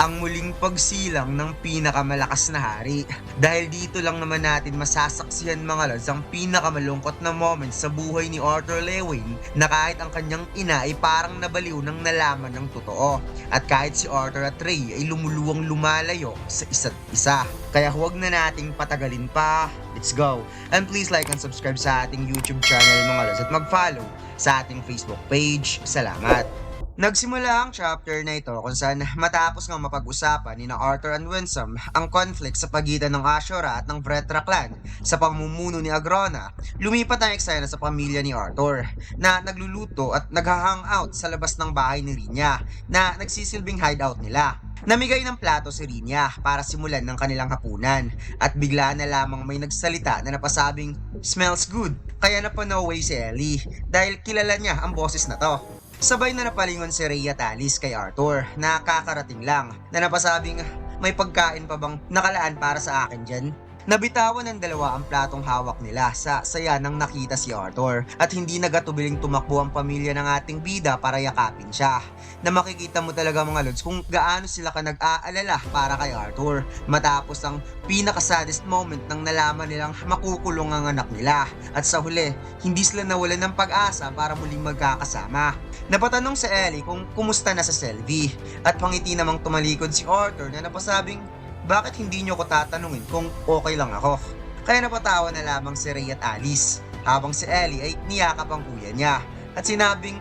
ang muling pagsilang ng pinakamalakas na hari. Dahil dito lang naman natin masasaksihan mga lods ang pinakamalungkot na moment sa buhay ni Arthur Lewin na kahit ang kanyang ina ay parang nabaliw nang nalaman ng totoo. At kahit si Arthur at Ray ay lumuluwang lumalayo sa isa't isa. Kaya huwag na nating patagalin pa. Let's go! And please like and subscribe sa ating YouTube channel mga lods at mag-follow sa ating Facebook page. Salamat! Nagsimula ang chapter na ito kung saan matapos nga mapag-usapan ni na Arthur and Winsome ang conflict sa pagitan ng Ashura at ng Vretra clan sa pamumuno ni Agrona, lumipat ang eksena sa pamilya ni Arthur na nagluluto at nag-hangout sa labas ng bahay ni Rina na nagsisilbing hideout nila. Namigay ng plato si Rina para simulan ng kanilang hapunan at bigla na lamang may nagsalita na napasabing smells good, kaya napanaway si Ellie dahil kilala niya ang boses na to. Sabay na napalingon si Ray at Alice kay Arthur na kakarating lang na napasabing may pagkain pa bang nakalaan para sa akin dyan? Nabitawan ng dalawa ang platong hawak nila sa saya nang nakita si Arthur at hindi nagatubiling tumakbo ang pamilya ng ating bida para yakapin siya. Na makikita mo talaga mga lods kung gaano sila ka nag-aalala para kay Arthur matapos ang pinakasaddest moment nang nalaman nilang makukulong ang anak nila at sa huli hindi sila nawalan ng pag-asa para muling magkakasama. Napatanong si Ellie kung kumusta na sa Selvi at pangiti namang tumalikod si Arthur na napasabing bakit hindi nyo ko tatanungin kung okay lang ako? Kaya napatawa na lamang si Ray at Alice habang si Ellie ay niyakap ang kuya niya at sinabing,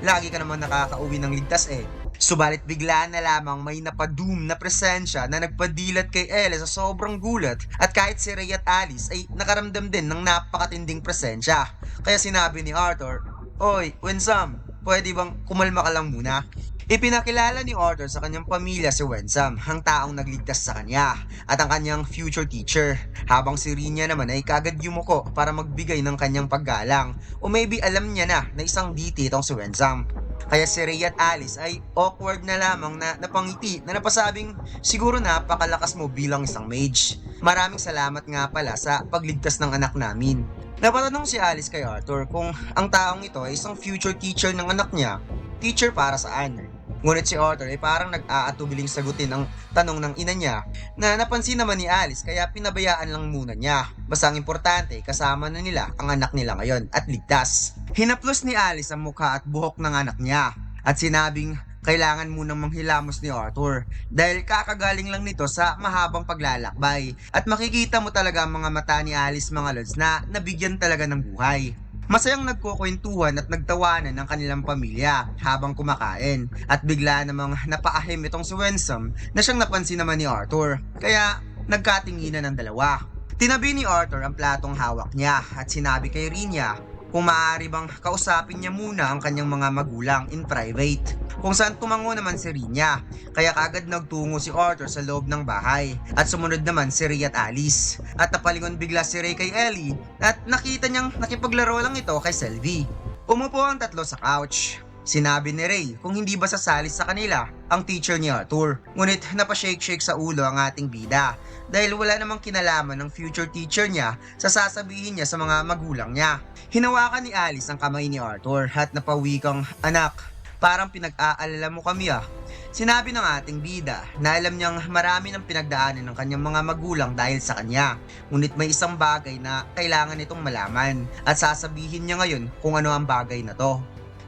lagi ka naman nakakauwi ng ligtas eh. Subalit bigla na lamang may napadum na presensya na nagpadilat kay Ellie sa sobrang gulat at kahit si Ray at Alice ay nakaramdam din ng napakatinding presensya. Kaya sinabi ni Arthur, Oy, Winsome, pwede bang kumalma ka lang muna? Ipinakilala ni Arthur sa kanyang pamilya si Winsome, ang taong nagligtas sa kanya at ang kanyang future teacher, habang si Rina naman ay kagad yumuko para magbigay ng kanyang paggalang o maybe alam niya na isang DT itong si Winsome. Kaya si Ray at Alice ay awkward na lamang na napangiti na napasabing siguro napakalakas mo bilang isang mage. Maraming salamat nga pala sa pagligtas ng anak namin. Napatanong si Alice kay Arthur kung ang taong ito ay isang future teacher ng anak niya. Teacher para saan? Ngunit si Arthur ay parang nag-aatubiling sagutin ang tanong ng ina niya na napansin naman ni Alice kaya pinabayaan lang muna niya. Basta ang importante kasama na nila ang anak nila ngayon at ligtas. Hinaplos ni Alice ang mukha at buhok ng anak niya at sinabing kailangan munang manghilamos ni Arthur dahil kakagaling lang nito sa mahabang paglalakbay at makikita mo talaga ang mga mata ni Alice mga lods na nabigyan talaga ng buhay. Masayang nagkukwentuhan at nagtawanan ng kanilang pamilya habang kumakain at bigla namang napaahim itong si Winsome na siyang napansin naman ni Arthur kaya nagkatinginan ng dalawa. Tinabi ni Arthur ang platong hawak niya at sinabi kay Rina kung maaari bang kausapin niya muna ang kanyang mga magulang in private. Kung saan tumango naman si Rina, kaya kagad nagtungo si Arthur sa loob ng bahay at sumunod naman si Ray at Alice. At napalingon bigla si Ray kay Ellie at nakita niyang nakipaglaro lang ito kay Selvi. Umupo ang tatlo sa couch. Sinabi ni Ray kung hindi ba sasali sa kanila ang teacher ni Arthur. Ngunit napashake-shake sa ulo ang ating bida dahil wala namang kinalaman ng future teacher niya sa sasabihin niya sa mga magulang niya. Hinawakan ni Alice ang kamay ni Arthur at napawikang, anak, parang pinag-aalala mo kami ah. Sinabi ng ating bida na alam niyang marami ng pinagdaanan ng kanyang mga magulang dahil sa kanya. Ngunit may isang bagay na kailangan nitong malaman at sasabihin niya ngayon kung ano ang bagay na to.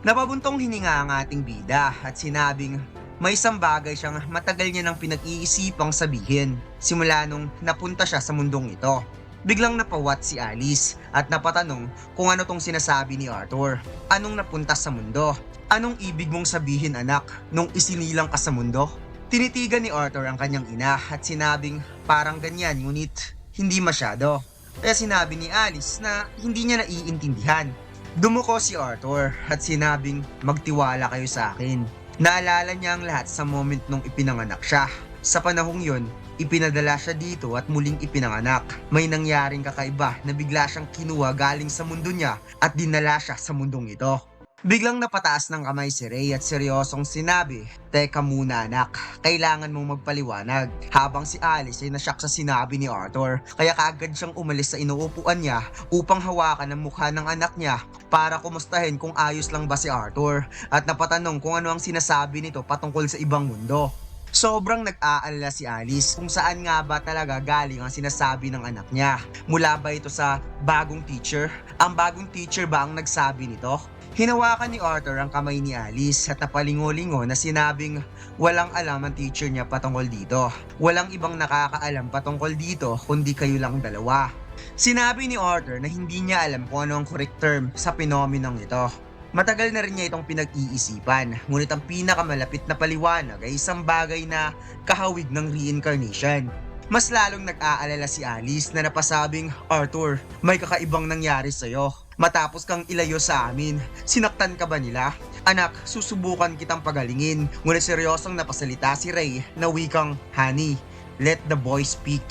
Napabuntong hininga ang ating bida at sinabing may isang bagay siyang matagal niya nang pinag-iisipang sabihin simula nung napunta siya sa mundong ito. Biglang napawat si Alice at napatanong kung ano tong sinasabi ni Arthur. Anong napunta sa mundo? Anong ibig mong sabihin anak nung isinilang ka sa mundo? Tinitigan ni Arthur ang kanyang ina at sinabing parang ganyan ngunit hindi masyado. Kaya sinabi ni Alice na hindi niya naiintindihan. Dumuko si Arthur at sinabing magtiwala kayo sa akin. Naalala niya ang lahat sa moment nung ipinanganak siya. Sa panahong yon, ipinadala siya dito at muling ipinanganak. May nangyaring kakaiba na bigla siyang kinuha galing sa mundo niya at dinala siya sa mundong ito. Biglang napataas ng kamay si Ray at seryosong sinabi, "Teka muna anak, kailangan mong magpaliwanag." Habang si Alice ay nasyak sa sinabi ni Arthur, kaya kaagad siyang umalis sa inuupuan niya upang hawakan ang mukha ng anak niya para kumustahin kung ayos lang ba si Arthur at napatanong kung ano ang sinasabi nito patungkol sa ibang mundo. Sobrang nag-aalala si Alice kung saan nga ba talaga galing ang sinasabi ng anak niya. Mula ba ito sa bagong teacher? Ang bagong teacher ba ang nagsabi nito? Hinawakan ni Arthur ang kamay ni Alice at napalingo-lingo na sinabing walang alam ang teacher niya patungkol dito. Walang ibang nakakaalam patungkol dito kundi kayo lang dalawa. Sinabi ni Arthur na hindi niya alam kung ano ang correct term sa phenomenon ito. Matagal na rin niya itong pinag-iisipan, ngunit ang pinakamalapit na paliwanag ay isang bagay na kahawig ng reincarnation. Mas lalong nag-aalala si Alice na napasabing, Arthur, may kakaibang nangyari sa'yo. Matapos kang ilayo sa amin, sinaktan ka ba nila? Anak, susubukan kitang pagalingin, ngunit seryosong napasalita si Ray na wikang, Honey, let the boy speak.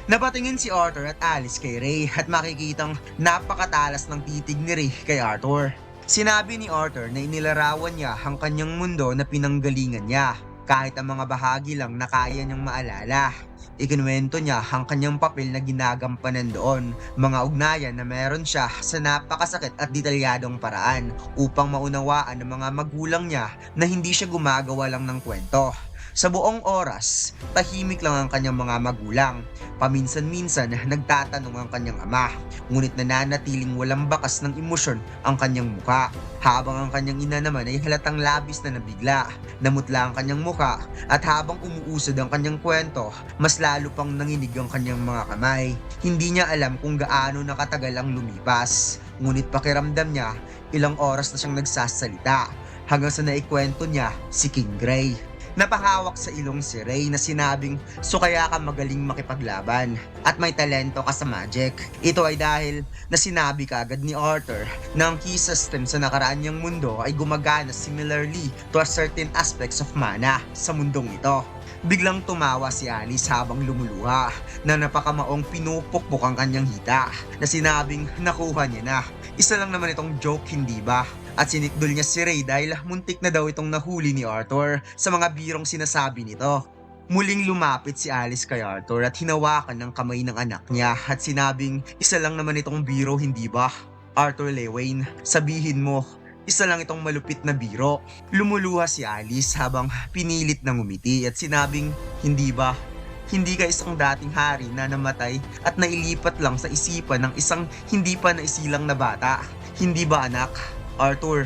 Napatingin si Arthur at Alice kay Ray at makikitang napakatalas ng titig ni Ray kay Arthur. Sinabi ni Arthur na inilarawan niya ang kanyang mundo na pinanggalingan niya, kahit ang mga bahagi lang na kaya niyang maalala. Ikinuwento niya ang kanyang papel na ginagampanan doon, mga ugnayan na meron siya sa napakasakit at detalyadong paraan upang maunawaan ng mga magulang niya na hindi siya gumagawa lang ng kwento. Sa buong oras, tahimik lang ang kanyang mga magulang. Paminsan-minsan nagtatanong ang kanyang ama, ngunit nananatiling walang bakas ng emosyon ang kanyang muka. Habang ang kanyang ina naman ay halatang labis na nabigla, namutla ang kanyang muka at habang umuusad ang kanyang kwento, mas lalo pang nanginig ang kanyang mga kamay. Hindi niya alam kung gaano nakatagal ang lumipas, ngunit pakiramdam niya ilang oras na siyang nagsasalita hanggang sa naikwento niya si King Gray. Napahawak sa ilong si Ray na sinabing, so kaya ka magaling makipaglaban at may talento ka sa magic. Ito ay dahil na sinabi kaagad ni Arthur na ang key system sa nakaraan niyang mundo ay gumagana similarly to a certain aspects of mana sa mundong ito. Biglang tumawa si Alice habang lumuluha na napakamaong pinupukpok ang kanyang hita na sinabing nakuha niya na. Isa lang naman itong joke, hindi ba? At sinikdol niya si Ray dahil muntik na daw itong nahuli ni Arthur sa mga birong sinasabi nito. Muling lumapit si Alice kay Arthur at hinawakan ng kamay ng anak niya at sinabing isa lang naman itong biro, hindi ba? Arthur Lewin, sabihin mo, isa lang itong malupit na biro. Lumuluha si Alice habang pinilit na ngumiti at sinabing, hindi ba? Hindi ka isang dating hari na namatay at nailipat lang sa isipan ng isang hindi pa naisilang na bata. Hindi ba anak? Arthur,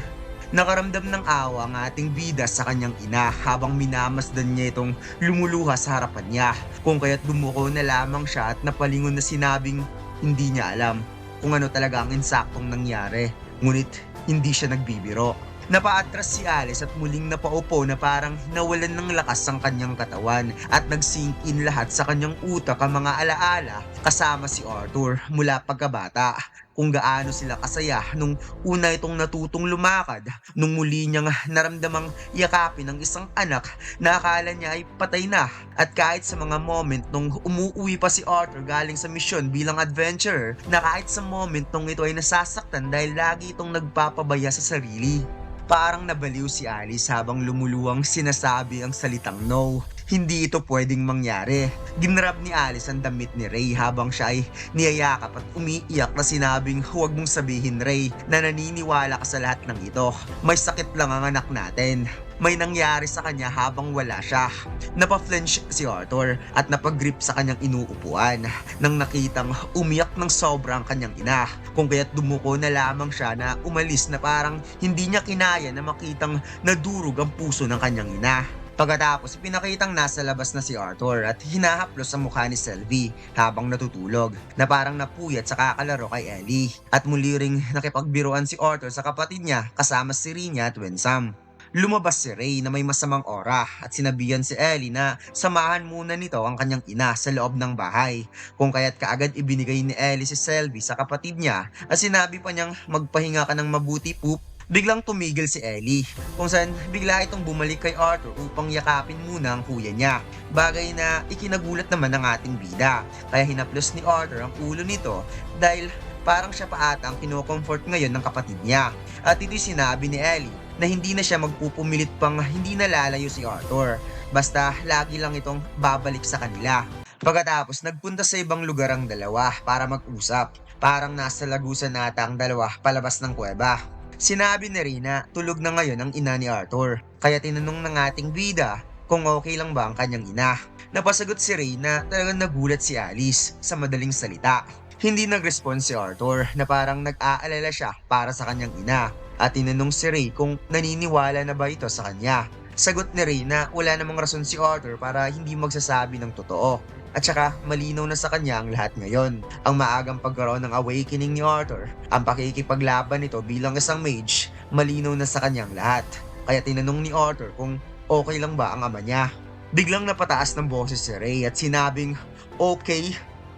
nakaramdam ng awa ang ating bida sa kanyang ina habang minamasdan niya itong lumuluha sa harapan niya. Kung kaya't dumuko na lamang siya at napalingon na sinabing hindi niya alam kung ano talaga ang insaktong nangyari. Ngunit hindi siya nagbibiro. Napaatras si Alice at muling napaupo na parang nawalan ng lakas ang kanyang katawan at nag-sink in lahat sa kanyang utak ang mga alaala kasama si Arthur mula pagkabata. Kung gaano sila kasaya nung una itong natutong lumakad, nung muli niyang naramdamang yakapin ng isang anak na akala niya ay patay na. At kahit sa mga moment nung umuwi pa si Arthur galing sa misyon bilang adventurer, na kahit sa moment nung ito ay nasasaktan dahil lagi itong nagpapabaya sa sarili. Parang nabaliw si Alice habang lumuluwang sinasabi ang salitang no. Hindi ito pwedeng mangyari. Ginrab ni Alice ang damit ni Ray habang siya ay niyayakap at umiiyak na sinabing huwag mong sabihin, Ray, na naniniwala ka sa lahat ng ito. May sakit lang ang anak natin. May nangyari sa kanya habang wala siya. Napaflinch si Arthur at napag-grip sa kanyang inuupuan nang nakitang umiyak ng sobra ang kanyang ina. Kung kaya't dumuko na lamang siya na umalis na parang hindi niya kinaya na makitang nadurog ang puso ng kanyang ina. Pagkatapos, pinakitang nasa labas na si Arthur at hinahaplos sa mukha ni Sylvie habang natutulog na parang napuyat sa kakalaro kay Ellie. At muli ring nakipagbiruan si Arthur sa kapatid niya kasama si Rina at Winsome. Lumabas si Ray na may masamang aura at sinabihan si Ellie na samahan muna nito ang kanyang ina sa loob ng bahay. Kung kaya't kaagad ibinigay ni Ellie si Sylvie sa kapatid niya at sinabi pa niyang magpahinga ka ng mabuti, poop. Biglang tumigil si Ellie, kung saan bigla itong bumalik kay Arthur upang yakapin muna ang kuya niya. Bagay na ikinagulat naman ng ating bida, kaya hinaplos ni Arthur ang ulo nito dahil parang siya pa ata ang kino-comfort ngayon ng kapatid niya. At ito'y sinabi ni Ellie na hindi na siya magpupumilit pang hindi nalalayo si Arthur, basta lagi lang itong babalik sa kanila. Pagkatapos nagpunta sa ibang lugar ang dalawa para mag-usap, parang nasa lagusan nata ang dalawa palabas ng kuweba. Sinabi ni Rina tulog na ngayon ang ina ni Arthur, kaya tinanong ng ating bida kung okay lang ba ang kanyang ina. Napasagot si Ray na talagang nagulat si Alice sa madaling salita. Hindi nag-respond si Arthur na parang nag-aalala siya para sa kanyang ina at tinanong si Ray kung naniniwala na ba ito sa kanya. Sagot ni Ray na wala namang rason si Arthur para hindi magsasabi ng totoo. At saka malinaw na sa kanya ang lahat ngayon. Ang maagang pagkaroon ng awakening ni Arthur, ang pakikipaglaban nito bilang isang mage, malinaw na sa kanyang lahat. Kaya tinanong ni Arthur kung okay lang ba ang ama niya. Biglang napataas ng boses si Ray at sinabing, "Okay?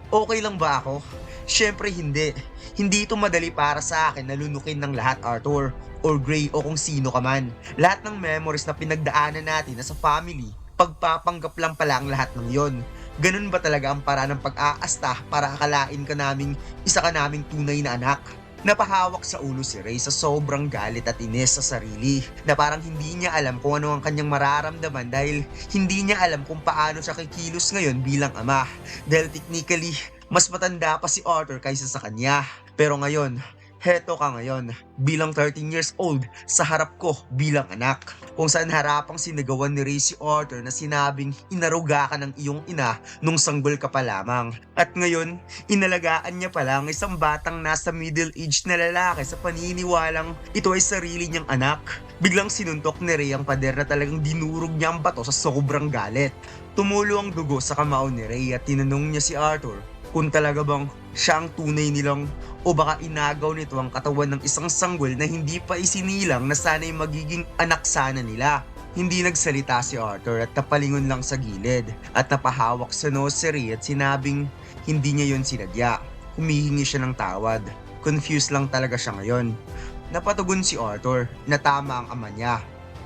Okay lang ba ako?" Syempre hindi. Hindi ito madali para sa akin na lunukin ng lahat, Arthur, or Gray o kung sino ka man. Lahat ng memories na pinagdaanan natin na sa family, pagpapanggap lang pala ang lahat ng yon. Ganun ba talaga ang paraan ng pag-aasta para akalain ka naming isa ka naming tunay na anak? Napahawak sa ulo si Ray sa sobrang galit at inis sa sarili na parang hindi niya alam kung ano ang kanyang mararamdaman dahil hindi niya alam kung paano siya kikilos ngayon bilang ama. Dahil technically, mas matanda pa si Arthur kaysa sa kanya. Pero ngayon, heto ka ngayon bilang 13 years old sa harap ko bilang anak. Kung saan harapang sinagawan ni Ray si Arthur na sinabing inaruga ka ng iyong ina nung sanggol ka pa lamang. At ngayon, inalagaan niya pala ang isang batang nasa middle age na lalaki sa paniniwalang ito ay sarili niyang anak. Biglang sinuntok ni Ray ang pader na talagang dinurog niya ang bato sa sobrang galit. Tumulo ang dugo sa kamao ni Ray at tinanong niya si Arthur kung talaga bang siya ang tunay nilang o baka inagaw nito ang katawan ng isang sanggol na hindi pa isinilang na sana'y magiging anak sana nila. Hindi nagsalita si Arthur at napalingon lang sa gilid at napahawak sa nursery at sinabing hindi niya yun sinadya. Humihingi siya ng tawad. Confused lang talaga siya ngayon. Napatugon si Arthur na tama ang ama niya.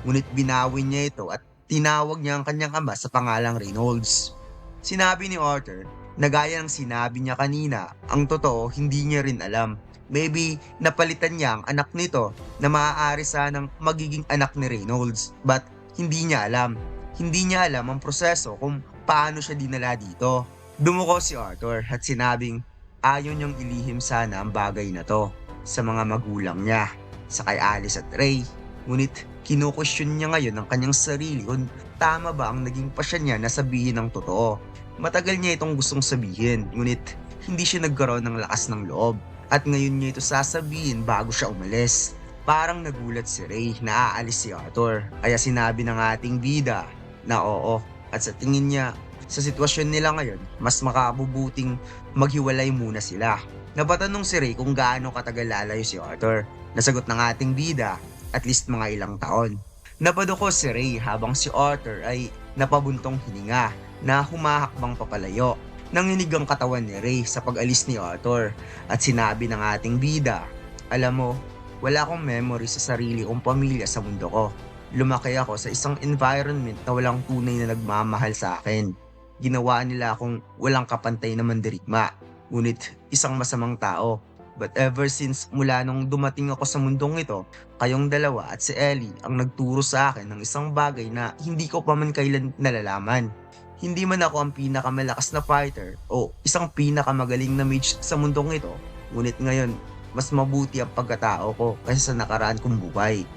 Ngunit binawin niya ito at tinawag niya ang kanyang ama sa pangalang Reynolds. Sinabi ni Arthur na gaya ng sinabi niya kanina, ang totoo hindi niya rin alam. Maybe napalitan niya ang anak nito na maaari sanang magiging anak ni Reynolds, but hindi niya alam. Hindi niya alam ang proseso kung paano siya dinala dito. Dumuko si Arthur at sinabing ayaw niyang ilihim sana ang bagay na to sa mga magulang niya, sa kay Alice at Ray. Ngunit kinukwestiyon niya ngayon ang kanyang sarili kung tama ba ang naging pasya niya na sabihin ang totoo. Matagal niya itong gustong sabihin, ngunit hindi siya nagkaroon ng lakas ng loob. At ngayon niya ito sasabihin bago siya umalis. Parang nagulat si Ray na aalis si Arthur. Kaya sinabi ng ating bida na oo. At sa tingin niya, sa sitwasyon nila ngayon, mas makabubuting maghiwalay muna sila. Napatanong si Ray kung gaano katagal lalayo si Arthur. Nasagot ng ating bida, at least mga ilang taon. Napaduko si Ray habang si Arthur ay napabuntong hininga na humahakbang papalayo. Nanginig ang katawan ni Ray sa pag-alis ni Arthur at sinabi ng ating bida, "Alam mo, wala akong memory sa sarili kong pamilya sa mundo ko. Lumaki ako sa isang environment na walang tunay na nagmamahal sa akin. Ginawa nila akong walang kapantay na mandirigma, ngunit isang masamang tao. But ever since mula nung dumating ako sa mundong ito, kayong dalawa at si Ellie ang nagturo sa akin ng isang bagay na hindi ko pa man kailan nalalaman. Hindi man ako ang pinakamalakas na fighter o isang pinakamagaling na mage sa mundong ito, ngunit ngayon, mas mabuti ang pagkatao ko kaysa sa nakaraan kong buhay.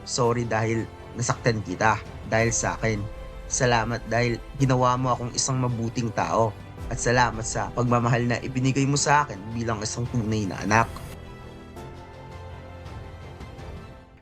Sorry dahil nasaktan kita dahil sa akin. Salamat dahil ginawa mo akong isang mabuting tao. At salamat sa pagmamahal na ibinigay mo sa akin bilang isang tunay na anak."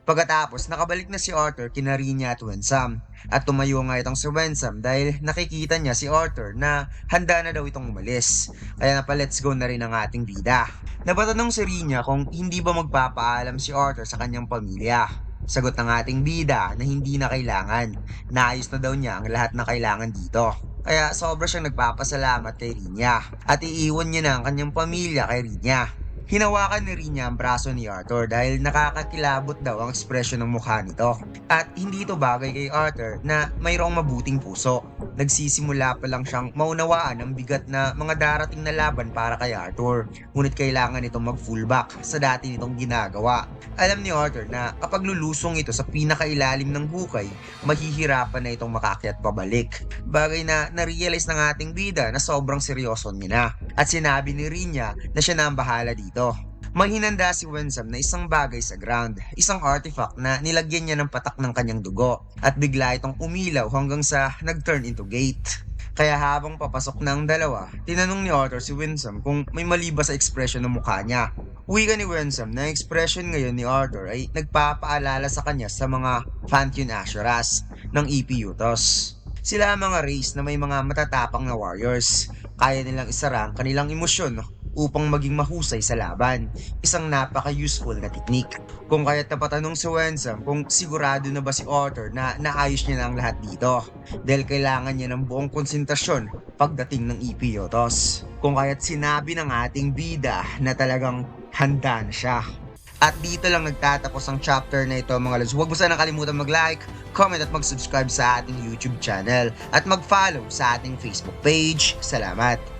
Pagkatapos, nakabalik na si Arthur kina Rinya at Wensam. At tumayo nga itong si Wensam dahil nakikita niya si Arthur na handa na daw itong umalis. Kaya napalets go na rin ang ating bida. Napatanong si Rinya kung hindi ba magpapaalam si Arthur sa kanyang pamilya. Sagot ng ating bida na hindi na kailangan. Naayos na daw niya ang lahat na kailangan dito. Kaya sobra siyang nagpapasalamat kay Rinya at iiwan niya na ang kanyang pamilya kay Rinya. Hinawakan ni Rinya ang braso ni Arthur dahil nakakakilabot daw ang ekspresyon ng mukha nito. At hindi ito bagay kay Arthur na mayroong mabuting puso. Nagsisimula pa lang siyang maunawaan ang bigat na mga darating na laban para kay Arthur. Ngunit kailangan itong mag-fullback sa dati nitong ginagawa. Alam ni Arthur na kapag lulusong ito sa pinakailalim ng hukay, mahihirapan na itong makakyat pabalik. Bagay na narealize ng ating bida na sobrang seryoso niya na. At sinabi ni Rinya na siya na ang bahala dito. May hinanda si Wensam na isang bagay sa ground, isang artifact na nilagyan niya ng patak ng kanyang dugo at bigla itong umilaw hanggang sa nag-turn into gate. Kaya habang papasok ng dalawa, tinanong ni Arthur si Winsome kung may mali ba sa ekspresyon ng mukha niya. Wika ni Winsome na ekspresyon ngayon ni Arthur ay nagpapaalala sa kanya sa mga Pantheon Asheras ng EP Utos. Sila ang mga race na may mga matatapang na warriors. Kaya nilang isara ang kanilang emosyon upang maging mahusay sa laban. Isang napaka-useful na teknik. Kung kaya't napatanong si Wensam kung sigurado na ba si Arthur na naayos niya na ang lahat dito. Dahil kailangan niya ng buong konsentrasyon pagdating ng EP Yotos. Kung kaya't sinabi ng ating bida na talagang handa na siya. At dito lang nagtatapos ang chapter na ito mga lods. Huwag mo sana kalimutan mag-like, comment at mag-subscribe sa ating YouTube channel. At mag-follow sa ating Facebook page. Salamat!